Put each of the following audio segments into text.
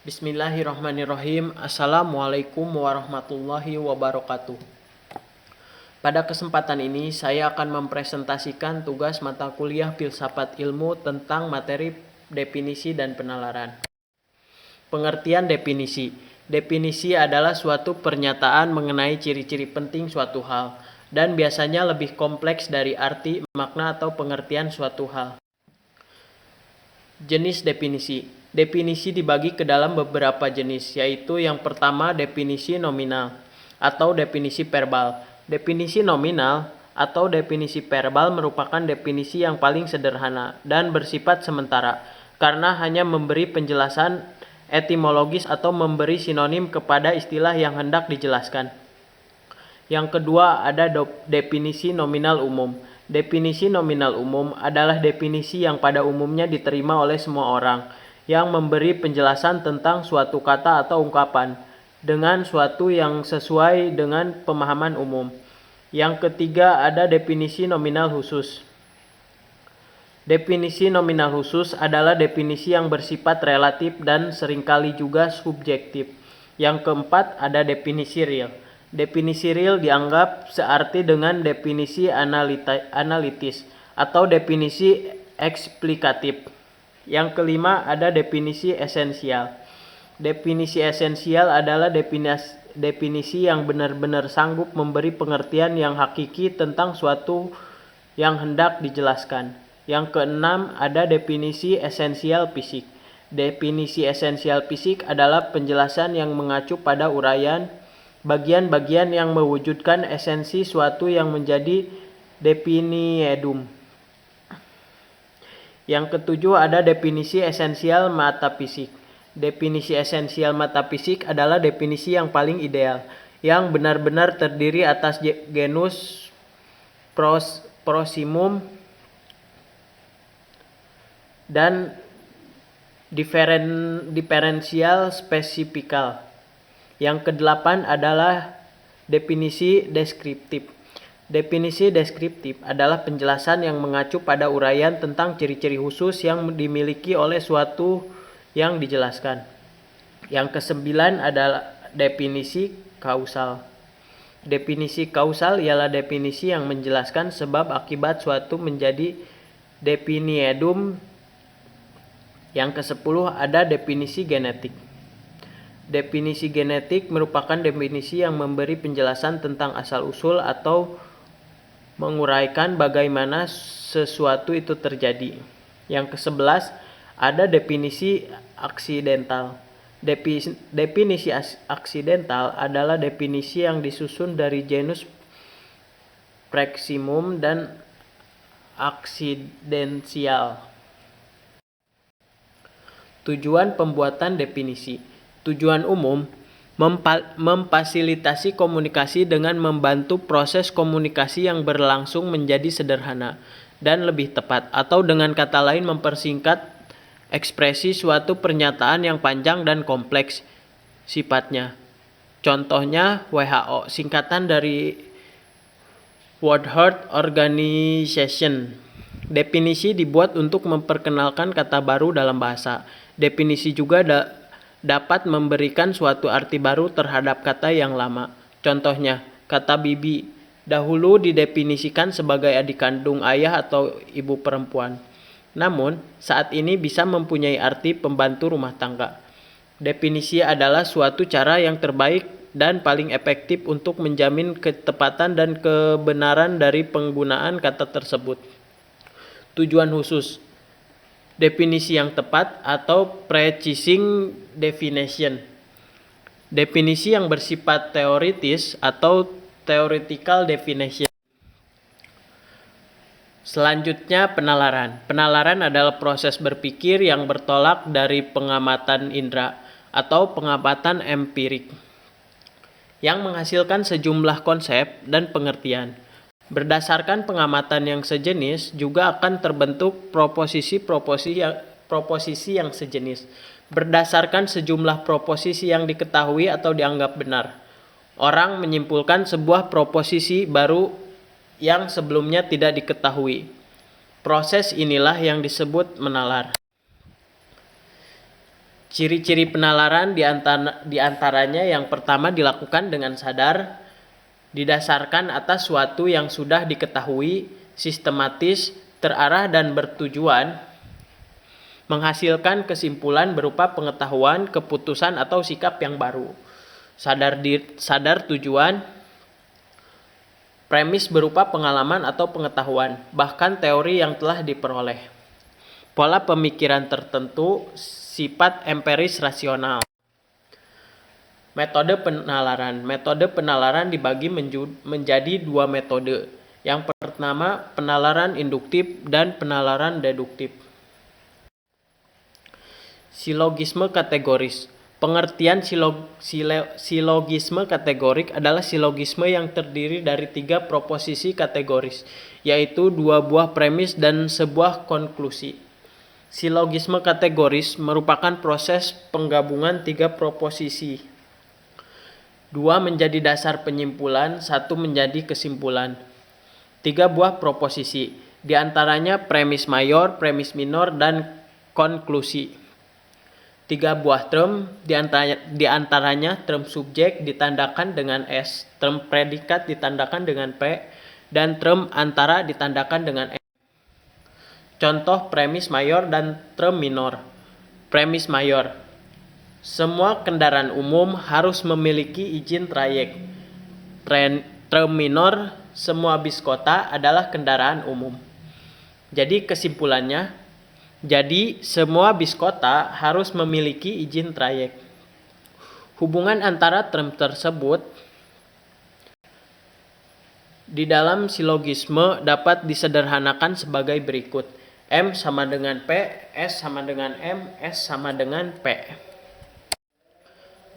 Bismillahirrahmanirrahim. Assalamualaikum warahmatullahi wabarakatuh. Pada kesempatan ini saya akan mempresentasikan tugas mata kuliah Filsafat Ilmu tentang materi definisi dan penalaran. Pengertian definisi. Definisi adalah suatu pernyataan mengenai ciri-ciri penting suatu hal dan biasanya lebih kompleks dari arti, makna, atau pengertian suatu hal. Jenis definisi. Definisi dibagi ke dalam beberapa jenis, yaitu yang pertama definisi nominal atau definisi verbal. Definisi nominal atau definisi verbal merupakan definisi yang paling sederhana dan bersifat sementara karena hanya memberi penjelasan etimologis atau memberi sinonim kepada istilah yang hendak dijelaskan. Yang kedua ada definisi nominal umum. Definisi nominal umum adalah definisi yang pada umumnya diterima oleh semua orang, yang memberi penjelasan tentang suatu kata atau ungkapan dengan suatu yang sesuai dengan pemahaman umum. Yang ketiga ada definisi nominal khusus. Definisi nominal khusus adalah definisi yang bersifat relatif dan seringkali juga subjektif. Yang keempat ada definisi real. Definisi real dianggap searti dengan definisi analitis atau definisi eksplikatif. Yang kelima ada definisi esensial. Definisi esensial adalah definisi yang benar-benar sanggup memberi pengertian yang hakiki tentang suatu yang hendak dijelaskan. Yang keenam ada definisi esensial fisik. Definisi esensial fisik adalah penjelasan yang mengacu pada uraian bagian-bagian yang mewujudkan esensi suatu yang menjadi definiendum. Yang ketujuh ada definisi esensial metafisik. Definisi esensial metafisik adalah definisi yang paling ideal, yang benar-benar terdiri atas genus, prosimum, dan diferensial spesifikal. Yang kedelapan adalah definisi deskriptif. Definisi deskriptif adalah penjelasan yang mengacu pada uraian tentang ciri-ciri khusus yang dimiliki oleh suatu yang dijelaskan. Yang kesembilan adalah definisi kausal. Definisi kausal ialah definisi yang menjelaskan sebab akibat suatu menjadi definiendum. Yang kesepuluh ada definisi genetik. Definisi genetik merupakan definisi yang memberi penjelasan tentang asal-usul atau menguraikan bagaimana sesuatu itu terjadi. Yang ke-11 ada definisi aksidental. Definisi aksidental adalah definisi yang disusun dari genus proximum dan aksidensial. Tujuan pembuatan definisi. Tujuan umum memfasilitasi komunikasi dengan membantu proses komunikasi yang berlangsung menjadi sederhana dan lebih tepat, atau dengan kata lain mempersingkat ekspresi suatu pernyataan yang panjang dan kompleks sifatnya. Contohnya WHO, singkatan dari World Health Organization. Definisi dibuat untuk memperkenalkan kata baru dalam bahasa. Definisi juga dapat memberikan suatu arti baru terhadap kata yang lama. Contohnya, kata bibi dahulu didefinisikan sebagai adik kandung ayah atau ibu perempuan. Namun, saat ini bisa mempunyai arti pembantu rumah tangga. Definisi adalah suatu cara yang terbaik dan paling efektif untuk menjamin ketepatan dan kebenaran dari penggunaan kata tersebut. Tujuan khusus. Definisi yang tepat atau precise definition. Definisi yang bersifat teoritis atau theoretical definition. Selanjutnya penalaran. Penalaran adalah proses berpikir yang bertolak dari pengamatan indera atau pengamatan empirik yang menghasilkan sejumlah konsep dan pengertian. Berdasarkan pengamatan yang sejenis juga akan terbentuk proposisi yang sejenis. Berdasarkan sejumlah proposisi yang diketahui atau dianggap benar, orang menyimpulkan sebuah proposisi baru yang sebelumnya tidak diketahui. Proses inilah yang disebut menalar. Ciri-ciri penalaran diantaranya yang pertama dilakukan dengan sadar, didasarkan atas suatu yang sudah diketahui, sistematis, terarah dan bertujuan, menghasilkan kesimpulan berupa pengetahuan, keputusan atau sikap yang baru. Sadar tujuan, premis berupa pengalaman atau pengetahuan, bahkan teori yang telah diperoleh. Pola pemikiran tertentu, sifat empiris rasional. Metode penalaran dibagi menjadi dua metode. Yang pertama, penalaran induktif dan penalaran deduktif. Silogisme kategoris. Pengertian silogisme kategorik adalah silogisme yang terdiri dari 3 proposisi kategoris, yaitu 2 buah premis dan sebuah konklusi. Silogisme kategoris merupakan proses penggabungan 3 proposisi. 2 menjadi dasar penyimpulan, 1 menjadi kesimpulan. 3 buah proposisi, diantaranya premis mayor, premis minor, dan konklusi. 3 buah term, diantaranya term subjek ditandakan dengan S, term predikat ditandakan dengan P, dan term antara ditandakan dengan M. Contoh premis mayor dan term minor. Premis mayor. Semua kendaraan umum harus memiliki izin trayek. Term minor, semua bis kota adalah kendaraan umum. Jadi kesimpulannya, semua bis kota harus memiliki izin trayek. Hubungan antara term tersebut di dalam silogisme dapat disederhanakan sebagai berikut. M sama dengan P, S sama dengan M, S sama dengan P.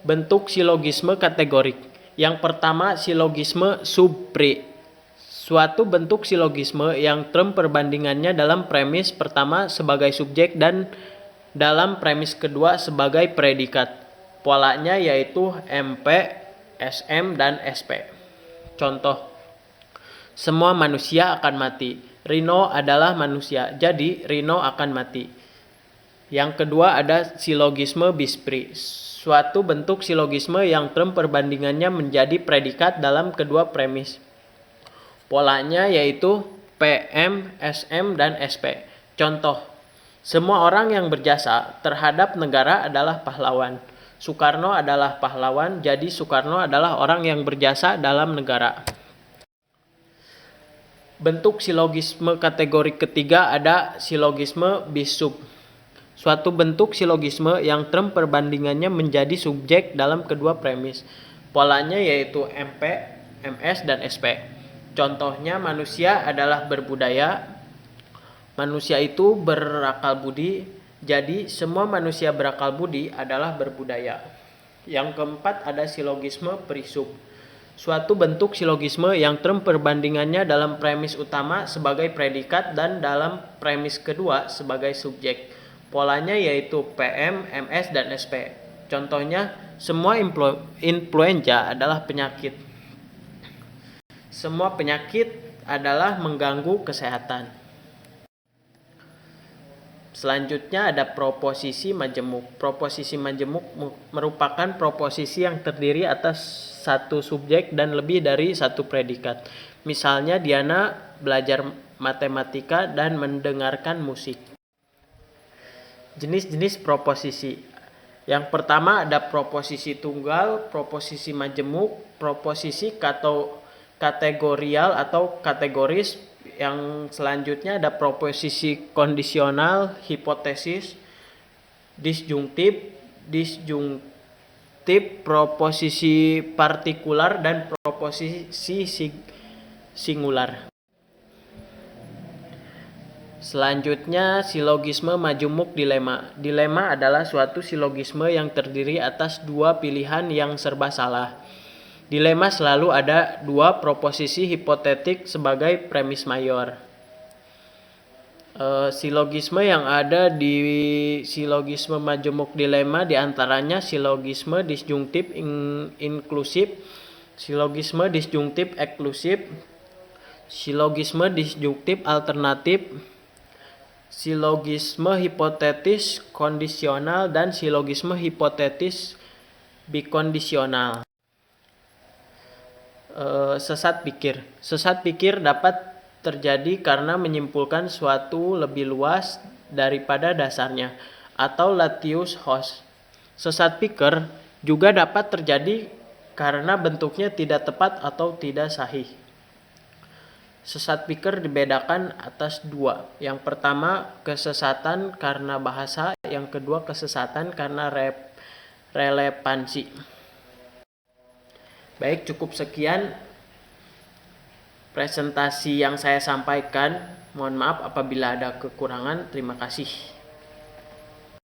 Bentuk silogisme kategorik. Yang pertama, silogisme subpri. Suatu bentuk silogisme yang term perbandingannya dalam premis pertama sebagai subjek dan dalam premis kedua sebagai predikat. Polanya yaitu MP, SM, dan SP. Contoh, semua manusia akan mati. Rino adalah manusia, jadi Rino akan mati. Yang kedua ada silogisme bispri. Suatu bentuk silogisme yang term perbandingannya menjadi predikat dalam kedua premis. Polanya yaitu PM, SM, dan SP. Contoh, semua orang yang berjasa terhadap negara adalah pahlawan. Soekarno adalah pahlawan, jadi Soekarno adalah orang yang berjasa dalam negara. Bentuk silogisme kategori ketiga ada silogisme bisub. Suatu bentuk silogisme yang term perbandingannya menjadi subjek dalam kedua premis. Polanya yaitu MP, MS, dan SP. Contohnya, manusia adalah berbudaya. Manusia itu berakal budi, jadi semua manusia berakal budi adalah berbudaya. Yang keempat ada silogisme prisub. Suatu bentuk silogisme yang term perbandingannya dalam premis utama sebagai predikat dan dalam premis kedua sebagai subjek. Polanya yaitu PM, MS, dan SP. Contohnya, semua influenza adalah penyakit. Semua penyakit adalah mengganggu kesehatan. Selanjutnya ada proposisi majemuk. Proposisi majemuk merupakan proposisi yang terdiri atas satu subjek dan lebih dari satu predikat. Misalnya, Diana belajar matematika dan mendengarkan musik. Jenis-jenis proposisi. Yang pertama ada proposisi tunggal, proposisi majemuk, proposisi kategorial atau kategoris. Yang selanjutnya ada proposisi kondisional, hipotesis, disjungtif, proposisi partikular, dan proposisi singular. Selanjutnya silogisme majemuk dilema. Dilema adalah suatu silogisme yang terdiri atas dua pilihan yang serba salah. Dilema selalu ada dua proposisi hipotetik sebagai premis mayor. Silogisme yang ada di silogisme majemuk dilema diantaranya silogisme disjungtif inklusif, silogisme disjungtif eksklusif, silogisme disjungtif alternatif, silogisme hipotetis kondisional dan silogisme hipotetis bikondisional. Sesat pikir. Sesat pikir dapat terjadi karena menyimpulkan suatu lebih luas daripada dasarnya, atau latius hoc. Sesat pikir juga dapat terjadi karena bentuknya tidak tepat atau tidak sahih. Sesat pikir dibedakan atas dua. Yang pertama, kesesatan karena bahasa. Yang kedua, kesesatan karena relevansi. Baik, cukup sekian presentasi yang saya sampaikan. Mohon maaf apabila ada kekurangan. Terima kasih.